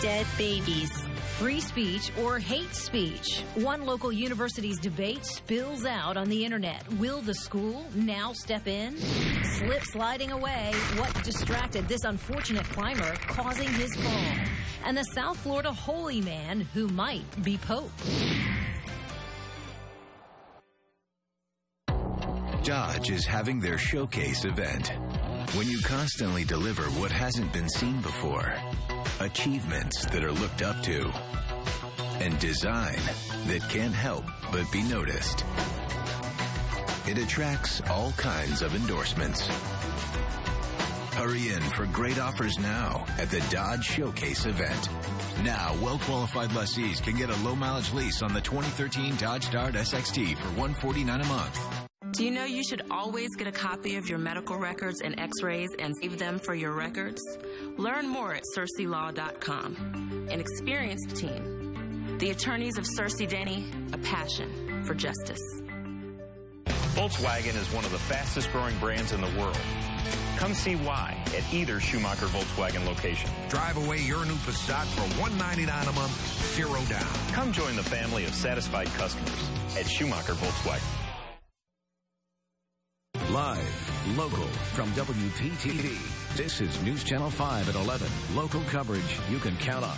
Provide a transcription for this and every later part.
dead babies. Free speech or hate speech? One local university's debate spills out on the internet. Will the school now step in? Slip sliding away. What distracted this unfortunate climber, causing his fall? And the South Florida holy man who might be Pope. Dodge is having their showcase event. When you constantly deliver what hasn't been seen before, achievements that are looked up to, and design that can't help but be noticed, it attracts all kinds of endorsements. Hurry in for great offers now at the Dodge Showcase event. Now, well-qualified lessees can get a low-mileage lease on the 2013 Dodge Dart SXT for $149 a month. Do you know you should always get a copy of your medical records and x-rays and save them for your records? Learn more at SearcyLaw.com. An experienced team. The attorneys of Searcy Denny, a passion for justice. Volkswagen is one of the fastest growing brands in the world. Come see why at either Schumacher Volkswagen location. Drive away your new Passat for $199 a month, 0 down. Come join the family of satisfied customers at Schumacher Volkswagen. Live, local, from WPTV. This is News Channel 5 at 11. Local coverage you can count on.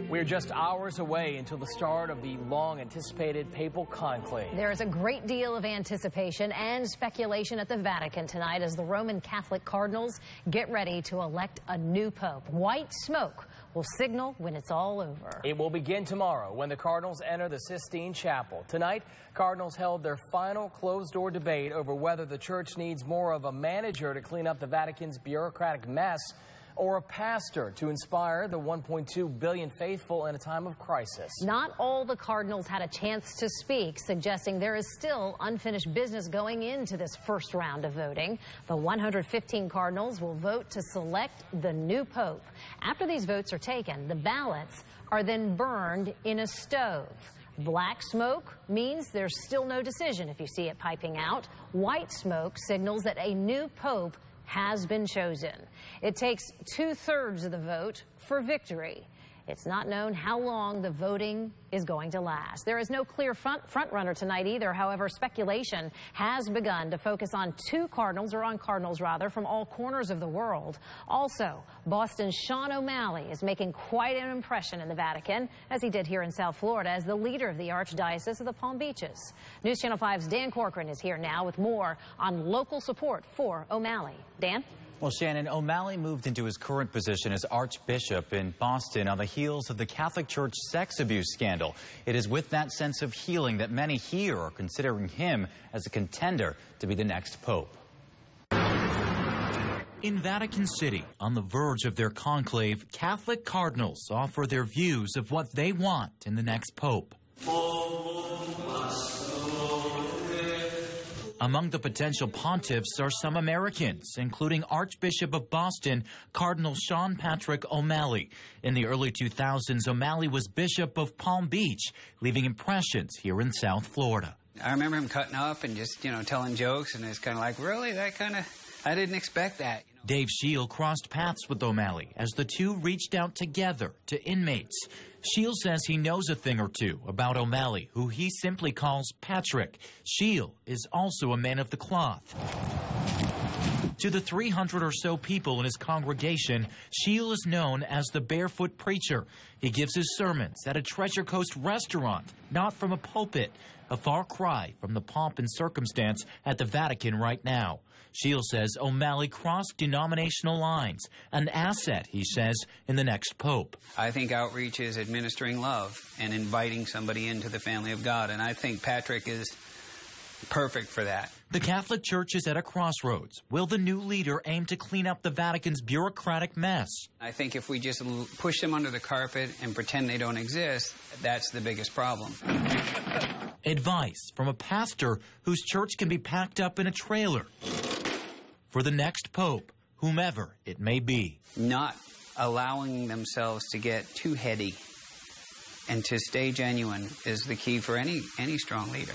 We're just hours away until the start of the long-anticipated papal conclave. There is a great deal of anticipation and speculation at the Vatican tonight as the Roman Catholic cardinals get ready to elect a new pope. White smoke will signal when it's all over. It will begin tomorrow when the cardinals enter the Sistine Chapel. Tonight, cardinals held their final closed-door debate over whether the church needs more of a manager to clean up the Vatican's bureaucratic mess or a pastor to inspire the 1.2 billion faithful in a time of crisis. Not all the cardinals had a chance to speak, suggesting there is still unfinished business going into this first round of voting. The 115 cardinals will vote to select the new pope. After these votes are taken, the ballots are then burned in a stove. Black smoke means there's still no decision if you see it piping out. White smoke signals that a new pope has been chosen. It takes 2/3 of the vote for victory. It's not known how long the voting is going to last. There is no clear front runner tonight either. However, speculation has begun to focus on cardinals from all corners of the world. Also, Boston's Sean O'Malley is making quite an impression in the Vatican, as he did here in South Florida, as the leader of the Archdiocese of the Palm Beaches. News Channel 5's Dan Corcoran is here now with more on local support for O'Malley. Dan? Well, Shannon, O'Malley moved into his current position as Archbishop in Boston on the heels of the Catholic Church sex abuse scandal. It is with that sense of healing that many here are considering him as a contender to be the next pope. In Vatican City, on the verge of their conclave, Catholic cardinals offer their views of what they want in the next pope. Among the potential pontiffs are some Americans, including Archbishop of Boston, Cardinal Sean Patrick O'Malley. In the early 2000s, O'Malley was Bishop of Palm Beach, leaving impressions here in South Florida. I remember him cutting up and just, telling jokes, and it's kind of like, really? I didn't expect that. Dave Scheel crossed paths with O'Malley as the two reached out together to inmates. Scheel says he knows a thing or two about O'Malley, who he simply calls Patrick. Scheel is also a man of the cloth. To the 300 or so people in his congregation, Scheel is known as the barefoot preacher. He gives his sermons at a Treasure Coast restaurant, not from a pulpit, a far cry from the pomp and circumstance at the Vatican right now. Scheel says O'Malley crossed denominational lines, an asset, he says, in the next pope. I think outreach is administering love and inviting somebody into the family of God, and I think Patrick is perfect for that. The Catholic Church is at a crossroads. Will the new leader aim to clean up the Vatican's bureaucratic mess? I think if we just push them under the carpet and pretend they don't exist, that's the biggest problem. Advice from a pastor whose church can be packed up in a trailer for the next pope, whomever it may be. Not allowing themselves to get too heady and to stay genuine is the key for any strong leader.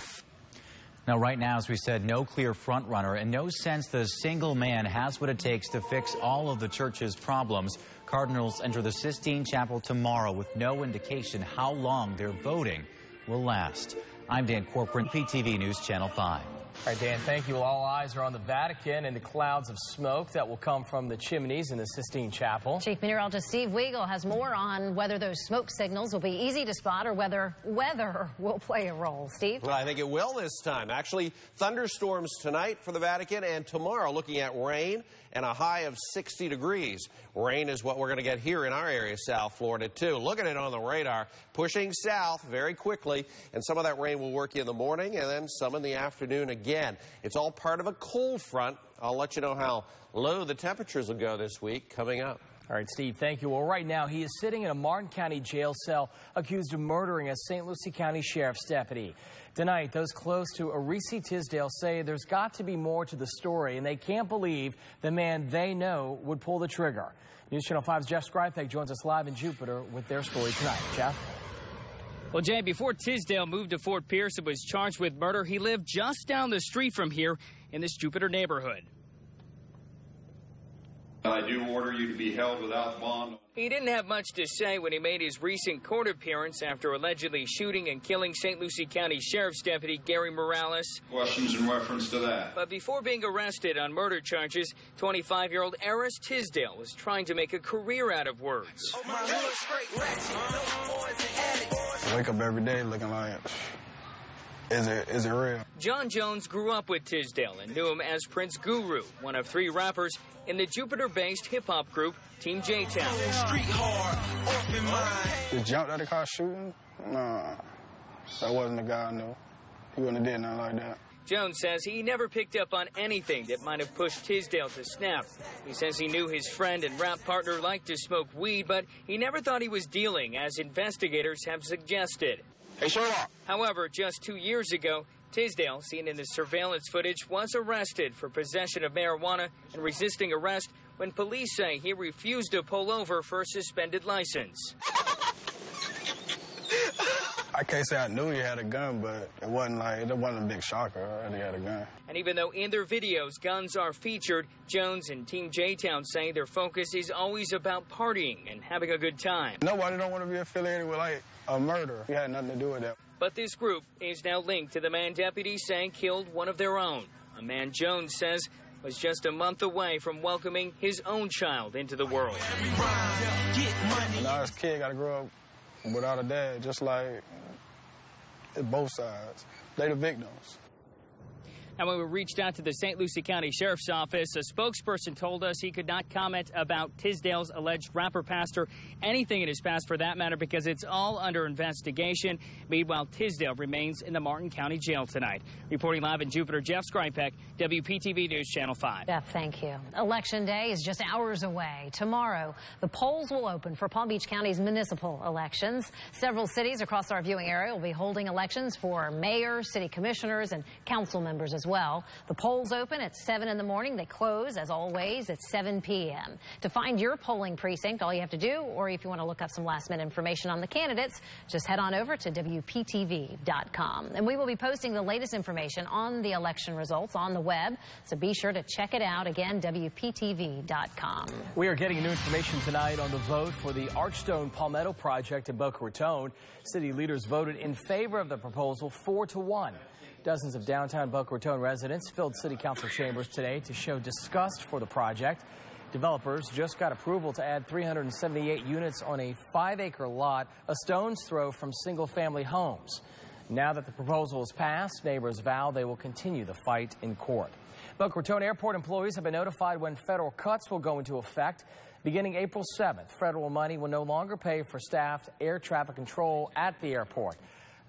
Now, right now, as we said, no clear front runner and no sense that a single man has what it takes to fix all of the church's problems. Cardinals enter the Sistine Chapel tomorrow with no indication how long their voting will last. I'm Dan Corcoran, WPTV News Channel 5. All right, Dan, thank you. All eyes are on the Vatican and the clouds of smoke that will come from the chimneys in the Sistine Chapel. Chief Meteorologist Steve Weigel has more on whether those smoke signals will be easy to spot or whether weather will play a role. Steve? Well, I think it will this time. Actually, thunderstorms tonight for the Vatican, and tomorrow looking at rain and a high of 60 degrees. Rain is what we're going to get here in our area, South Florida, too. Look at it on the radar, pushing south very quickly, and some of that rain will work in the morning and then some in the afternoon again. It's all part of a cold front. I'll let you know how low the temperatures will go this week coming up. All right, Steve, thank you. Well, right now, he is sitting in a Martin County jail cell accused of murdering a St. Lucie County Sheriff's deputy. Tonight, those close to Arisi Tisdale say there's got to be more to the story, and they can't believe the man they know would pull the trigger. News Channel 5's Jeff Skrypek joins us live in Jupiter with their story tonight. Jeff? Well, Jay, before Tisdale moved to Fort Pierce and was charged with murder, he lived just down the street from here in this Jupiter neighborhood. I do order you to be held without bond. He didn't have much to say when he made his recent court appearance after allegedly shooting and killing St. Lucie County Sheriff's Deputy Gary Morales. Questions in reference to that? But before being arrested on murder charges, 25-year-old Eris Tisdale was trying to make a career out of words. I wake up every day looking like, is it real? John Jones grew up with Tisdale and knew him as Prince Guru, one of 3 rappers in the Jupiter-based hip-hop group Team J-Town. The jump that the car shooting? Nah, that wasn't the guy I knew. He wouldn't have did nothing like that. Jones says he never picked up on anything that might have pushed Tisdale to snap. He says he knew his friend and rap partner liked to smoke weed, but he never thought he was dealing, as investigators have suggested. Hey, Sherlock. However, just 2 years ago, Tisdale, seen in the surveillance footage, was arrested for possession of marijuana and resisting arrest when police say he refused to pull over for a suspended license. I can't say I knew he had a gun, but it wasn't a big shocker that he had a gun. And even though in their videos guns are featured, Jones and Team J-Town say their focus is always about partying and having a good time. Nobody don't want to be affiliated with a murder. He had nothing to do with that. But this group is now linked to the man deputies say killed one of their own. A man Jones says was just a month away from welcoming his own child into the world. Now this kid got to grow up without a dad, just like it's both sides. They the victims. And when we reached out to the St. Lucie County Sheriff's Office, a spokesperson told us he could not comment about Tisdale's alleged rapper pastor, anything in his past for that matter, because it's all under investigation. Meanwhile, Tisdale remains in the Martin County Jail tonight. Reporting live in Jupiter, Jeff Skrypek, WPTV News Channel 5. Jeff, thank you. Election Day is just hours away. Tomorrow, the polls will open for Palm Beach County's municipal elections. Several cities across our viewing area will be holding elections for mayors, city commissioners, and council members as well. The polls open at 7 in the morning. They close, as always, at 7 p.m. To find your polling precinct, all you have to do, or if you want to look up some last-minute information on the candidates, just head on over to WPTV.com. And we will be posting the latest information on the election results on the web, so be sure to check it out. Again, WPTV.com. We are getting new information tonight on the vote for the Archstone Palmetto project in Boca Raton. City leaders voted in favor of the proposal 4-1. Dozens of downtown Boca Raton residents filled city council chambers today to show disgust for the project. Developers just got approval to add 378 units on a 5-acre lot a stone's throw from single-family homes. Now that the proposal is passed, neighbors vow they will continue the fight in court. Boca Raton Airport employees have been notified when federal cuts will go into effect. Beginning April 7th, federal money will no longer pay for staffed air traffic control at the airport.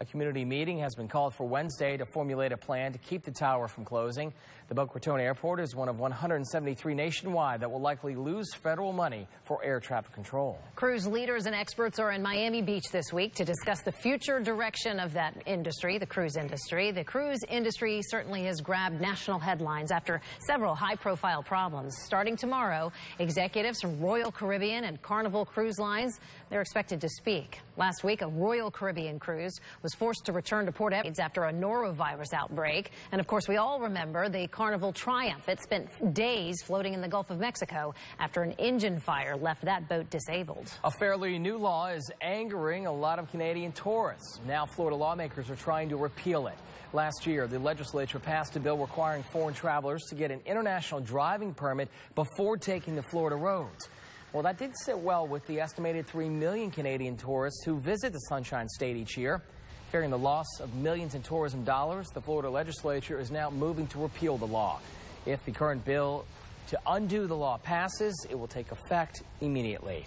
A community meeting has been called for Wednesday to formulate a plan to keep the tower from closing. The Boca Raton Airport is one of 173 nationwide that will likely lose federal money for air traffic control. Cruise leaders and experts are in Miami Beach this week to discuss the future direction of that industry, the cruise industry. The cruise industry certainly has grabbed national headlines after several high-profile problems. Starting tomorrow, executives from Royal Caribbean and Carnival Cruise Lines, they're expected to speak. Last week, a Royal Caribbean cruise was forced to return to Port Evans after a norovirus outbreak. And of course, we all remember the Carnival Triumph. It spent days floating in the Gulf of Mexico after an engine fire left that boat disabled. A fairly new law is angering a lot of Canadian tourists. Now Florida lawmakers are trying to repeal it. Last year, the legislature passed a bill requiring foreign travelers to get an international driving permit before taking the Florida roads. Well, that didn't sit well with the estimated 3 million Canadian tourists who visit the Sunshine State each year. Fearing the loss of millions in tourism dollars, the Florida legislature is now moving to repeal the law. If the current bill to undo the law passes, it will take effect immediately.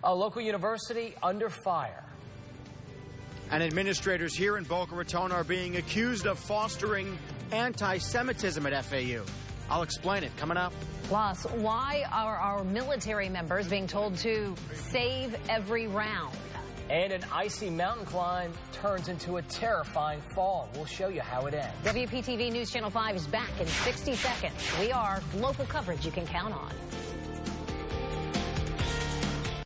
A local university under fire. And administrators here in Boca Raton are being accused of fostering anti-Semitism at FAU. I'll explain it coming up. Plus, why are our military members being told to save every round? And an icy mountain climb turns into a terrifying fall. We'll show you how it ends. WPTV News Channel 5 is back in 60 seconds. We are local coverage you can count on.